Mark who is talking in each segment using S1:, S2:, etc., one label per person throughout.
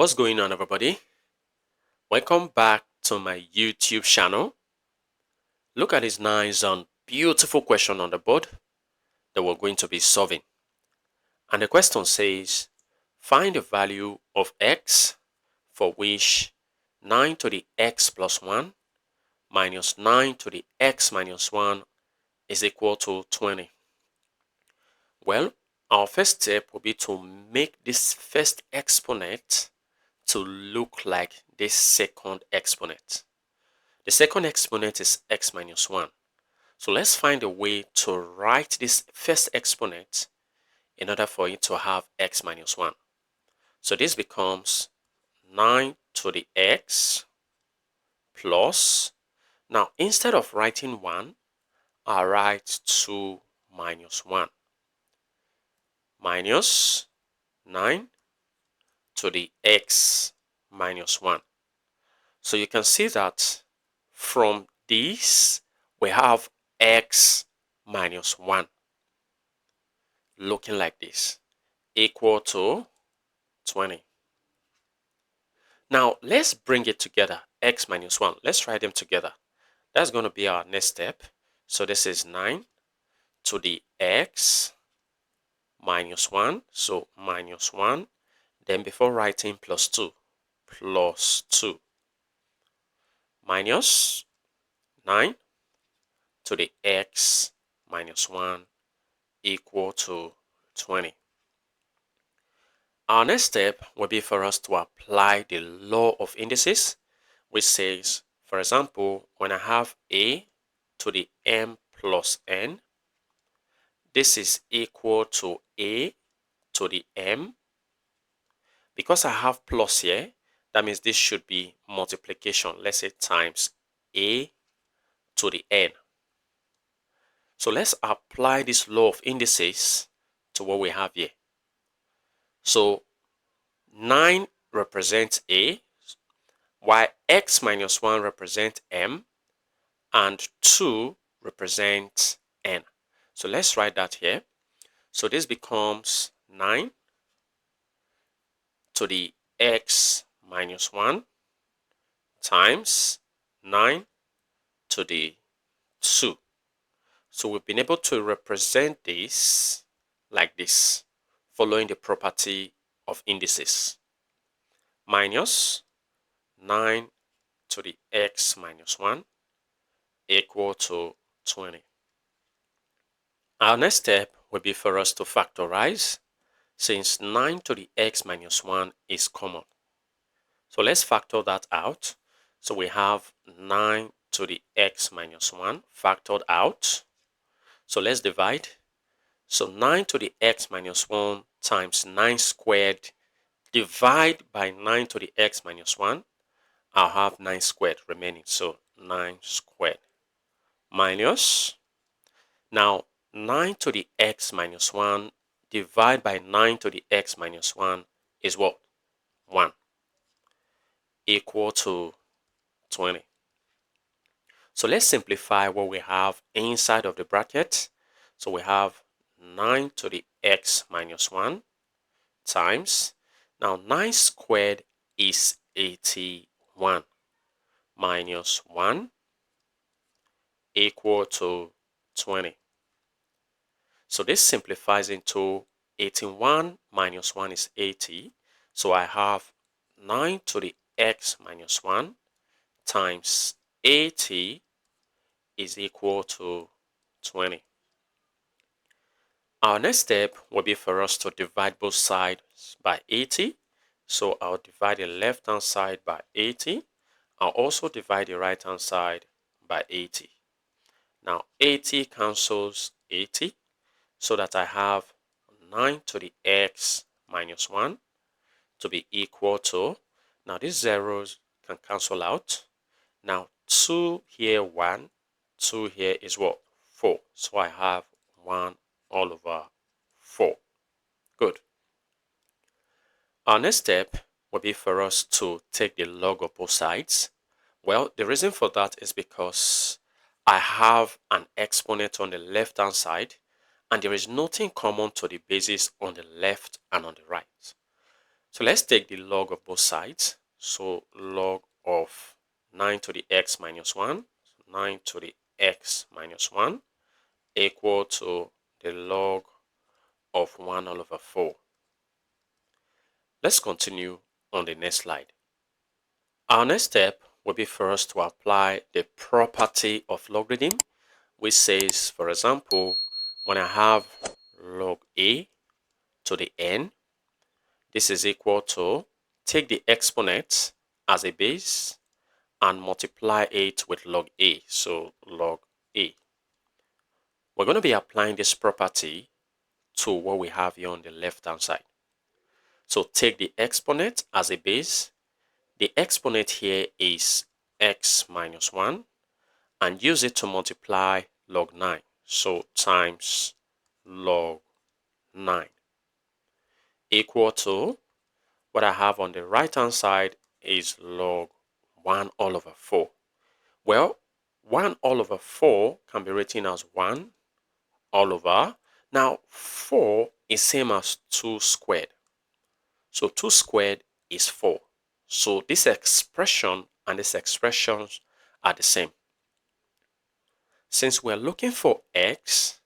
S1: What's going on, everybody? Welcome back to my YouTube channel. Look at this nice and beautiful question on the board that we're going to be solving. And the question says, find the value of x for which 9 to the x plus 1 minus 9 to the x minus 1 is equal to 20. Well, our first step will be to make this first exponent to look like this second exponent. The second exponent is x minus 1. So let's find a way to write this first exponent in order for it to have x minus 1. So this becomes 9 to the x plus, now instead of writing 1, I'll write 2 minus 1 minus 9 to the x minus 1. So you can see that from this we have x minus 1 looking like this, equal to 20. Now let's bring it together, x minus 1. Let's write them together. That's going to be our next step. So this is 9 to the x minus 1. So minus 1. Then before writing plus 2 minus 9 to the x minus 1 equal to 20. Our next step will be for us to apply the law of indices, which says, for example, when I have a to the m plus n, this is equal to a to the m. Because I have plus here, that means this should be multiplication, let's say times a to the n. So let's apply this law of indices to what we have here. So 9 represents a, while x minus 1 represents m, and 2 represents n. So let's write that here. So this becomes 9 to the x minus 1 times 9 to the 2. So we've been able to represent this like this, following the property of indices. Minus 9 to the x minus 1 equal to 20. Our next step will be for us to factorize, since 9 to the x minus 1 is common. So let's factor that out. So we have 9 to the x minus 1 factored out. So let's divide. So 9 to the x minus 1 times 9 squared, divide by 9 to the x minus 1. I'll have 9 squared remaining. So 9 squared minus, now 9 to the x minus 1 divide by 9 to the x minus 1 is what? 1, equal to 20. So let's simplify what we have inside of the bracket. So we have 9 to the x minus 1 times, now 9 squared is 81, minus 1 equal to 20. So this simplifies into 81 minus 1 is 80. So I have 9 to the x minus 1 times 80 is equal to 20. Our next step will be for us to divide both sides by 80. So I'll divide the left hand side by 80. I'll also divide the right hand side by 80. Now 80 cancels 80, so that I have 9 to the x minus 1 to be equal to, now these zeros can cancel out. Now 2 here 1, 2 here is what? 4. So I have 1 all over 4. Good. Our next step will be for us to take the log of both sides. Well, the reason for that is because I have an exponent on the left hand side, and there is nothing common to the bases on the left and on the right. So let's take the log of both sides. So log of 9 to the x minus 1, 9 to the x minus 1 equal to the log of 1 all over 4. Let's continue on the next slide. Our next step will be for us to apply the property of logarithm, which says, for example, when I have log a to the n, this is equal to take the exponent as a base and multiply it with log a, so log a. We're going to be applying this property to what we have here on the left hand side. So take the exponent as a base. The exponent here is x minus 1 and use it to multiply log 9. So times log 9 equal to what I have on the right hand side is log 1 all over 4. Well, 1 all over 4 can be written as 1 all over. Now, 4 is same as 2 squared. So 2 squared is 4. So this expression and this expression are the same. Since we're looking for x,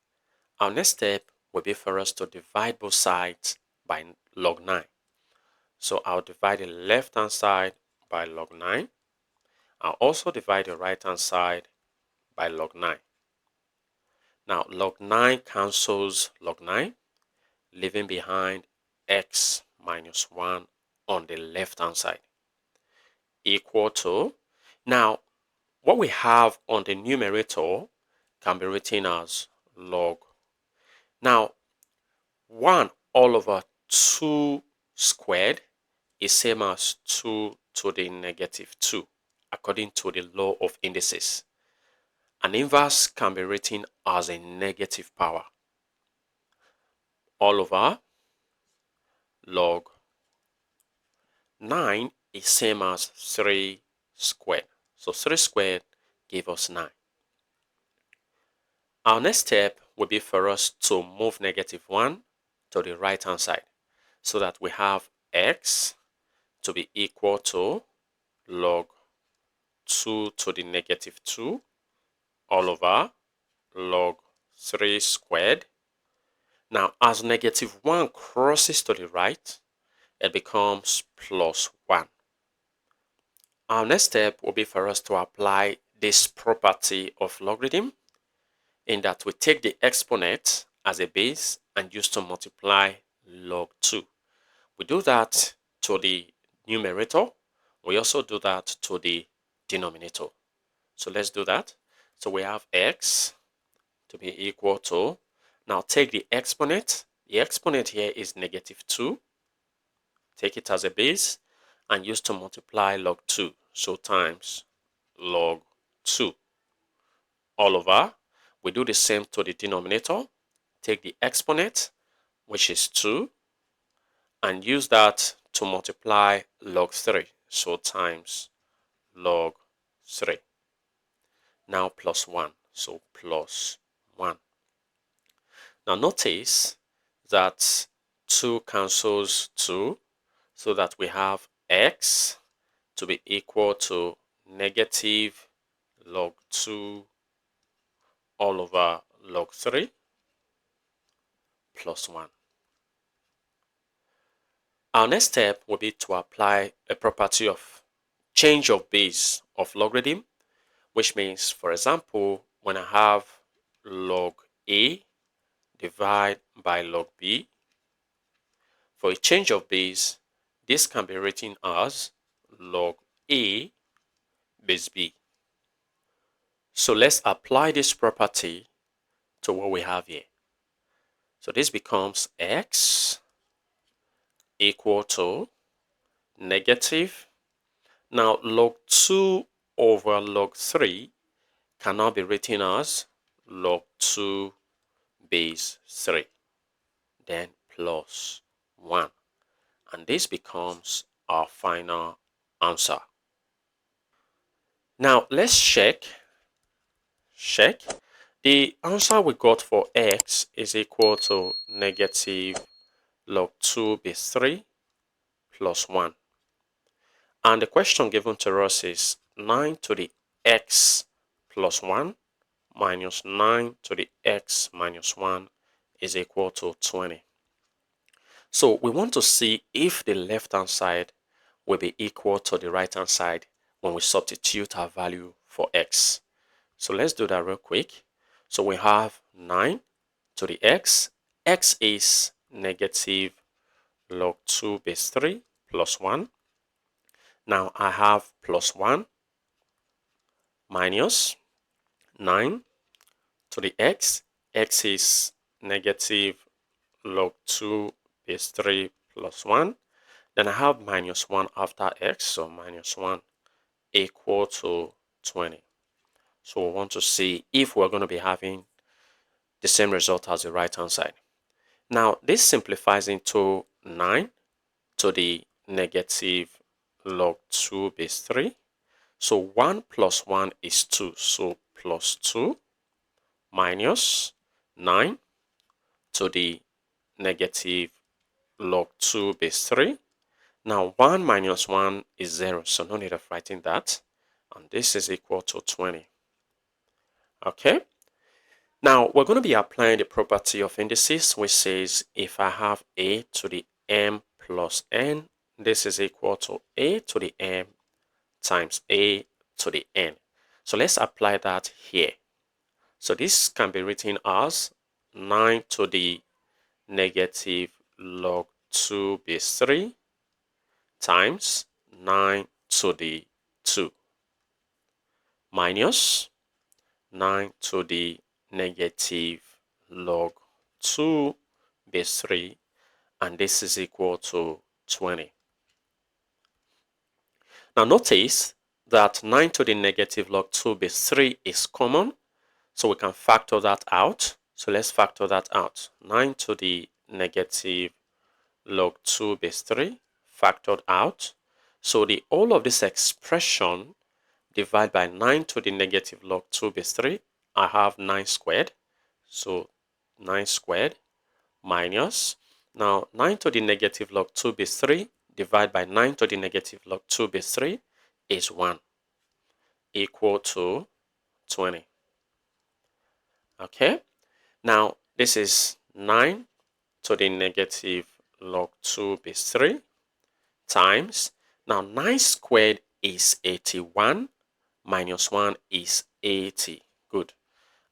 S1: our next step will be for us to divide both sides by log 9. So I'll divide the left hand side by log 9. I'll also divide the right hand side by log 9. Now log 9 cancels log 9, leaving behind x minus 1 on the left hand side equal to, now what we have on the numerator can be written as log. Now 1 all over 2 squared is same as 2 to the negative 2 according to the law of indices. An inverse can be written as a negative power all over log 9 is same as 3 squared. So 3 squared give us 9. Our next step will be for us to move negative 1 to the right hand side so that we have x to be equal to log 2 to the negative 2 all over log 3 squared. Now, as negative 1 crosses to the right, it becomes plus 1. Our next step will be for us to apply this property of logarithm in that we take the exponent as a base and use to multiply log 2. We do that to the numerator. We also do that to the denominator. So let's do that. So we have x to be equal to, now take the exponent. The exponent here is negative 2. Take it as a base and use to multiply log 2. So times log 2 all over. We do the same to the denominator. Take the exponent, which is 2, and use that to multiply log 3. So times log 3. Now plus 1. So plus 1. Now notice that 2 cancels 2, so that we have x to be equal to negative log 2 all over log 3 plus 1. Our next step will be to apply a property of change of base of logarithm, which means, for example, when I have log a divide by log b, for a change of base, this can be written as log a base b. So let's apply this property to what we have here. So this becomes x equal to negative. Now log 2 over log 3 can now be written as log 2 base 3. Then plus 1. And this becomes our final answer. Now let's check. The answer we got for x is equal to negative log 2 base 3 plus 1. And the question given to us is 9 to the x plus 1 minus 9 to the x minus 1 is equal to 20. So we want to see if the left-hand side will be equal to the right-hand side when we substitute our value for x. So let's do that real quick. So we have 9 to the x. X is negative log 2 base 3 plus 1. Now I have plus 1 minus 9 to the x. X is negative log 2 base 3 plus 1. Then I have minus 1 after x, so minus 1 equal to 20. So we want to see if we're going to be having the same result as the right-hand side. Now, this simplifies into 9 to the negative log 2 base 3. So 1 plus 1 is 2, so plus 2 minus 9 to the negative log 2 base 3. Now 1 minus 1 is 0, so no need of writing that. And this is equal to 20. Okay? Now we're going to be applying the property of indices, which says if I have a to the m plus n, this is equal to a to the m times a to the n. So let's apply that here. So this can be written as 9 to the negative log 2 base 3 times 9 to the 2 minus 9 to the negative log 2 base 3, and this is equal to 20. Now notice that 9 to the negative log 2 base 3 is common, so we can factor that out. So let's factor that out. 9 to the negative log 2 base 3 factored out. So the whole of this expression divided by 9 to the negative log 2 base 3, I have 9 squared. So 9 squared minus, now 9 to the negative log 2 base 3 divided by 9 to the negative log 2 base 3 is 1, equal to 20. Okay, now this is 9 to the negative log 2 base 3 times, now 9 squared is 81 minus 1 is 80. Good.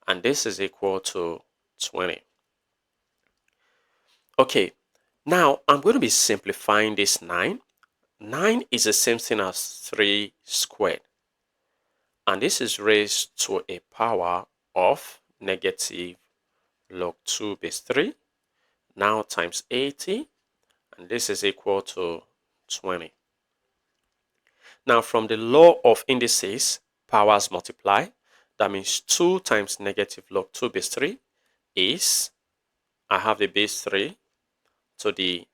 S1: And this is equal to 20. Okay, now I'm going to be simplifying this 9. 9 is the same thing as 3 squared. And this is raised to a power of negative log 2 base 3. Now times 80. And this is equal to 20. Now from the law of indices, powers multiply. That means 2 times negative log 2 base 3 is, I have the base 3, so the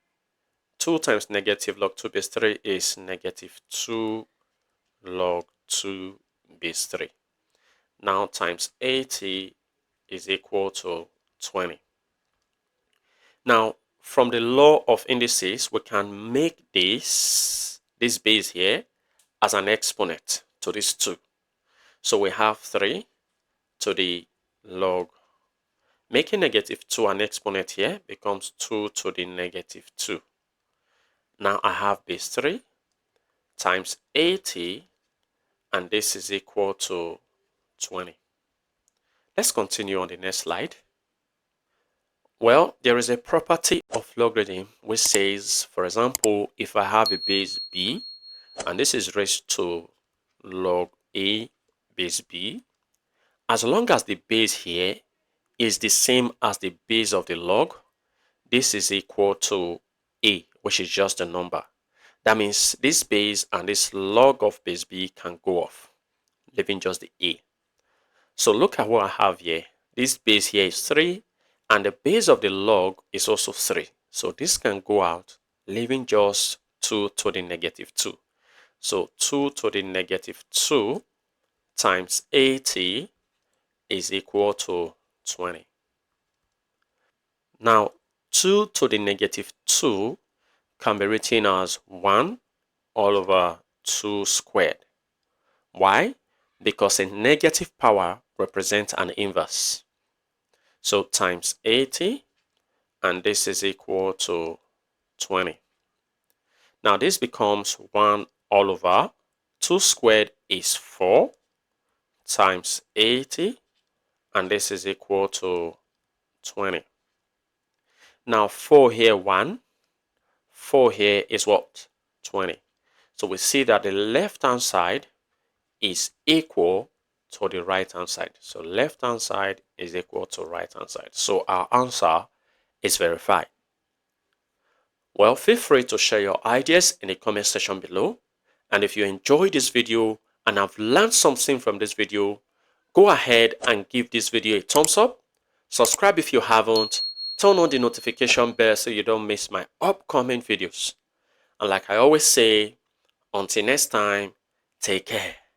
S1: 2 times negative log 2 base 3 is negative 2 log 2 base 3. Now times 80 is equal to 20. Now from the law of indices, we can make this base here as an exponent to this 2. So we have 3 to the log, making negative 2 an exponent here becomes 2 to the negative 2. Now I have base 3 times 80, and this is equal to 20. Let's continue on the next slide. Well, there is a property of logarithm which says, for example, if I have a base b, and this is raised to log a base b, as long as the base here is the same as the base of the log, this is equal to a, which is just a number. That means this base and this log of base b can go off, leaving just the a. So look at what I have here. This base here is 3, and the base of the log is also 3. So this can go out, leaving just 2 to the negative 2. So 2 to the negative 2 times 80 is equal to 20. Now 2 to the negative 2 can be written as 1 all over 2 squared. Why? Because a negative power represents an inverse. So times 80, and this is equal to 20. Now this becomes 1 all over 2 squared is 4 times 80, and this is equal to 20. Now 4 here 1, 4 here is what? 20. So we see that the left hand side is equal to the right hand side. So left hand side is equal to right hand side. So our answer is verified. Well, feel free to share your ideas in the comment section below. And if you enjoyed this video and have learned something from this video, go ahead and give this video a thumbs up. Subscribe if you haven't. Turn on the notification bell so you don't miss my upcoming videos. And like I always say, until next time, take care.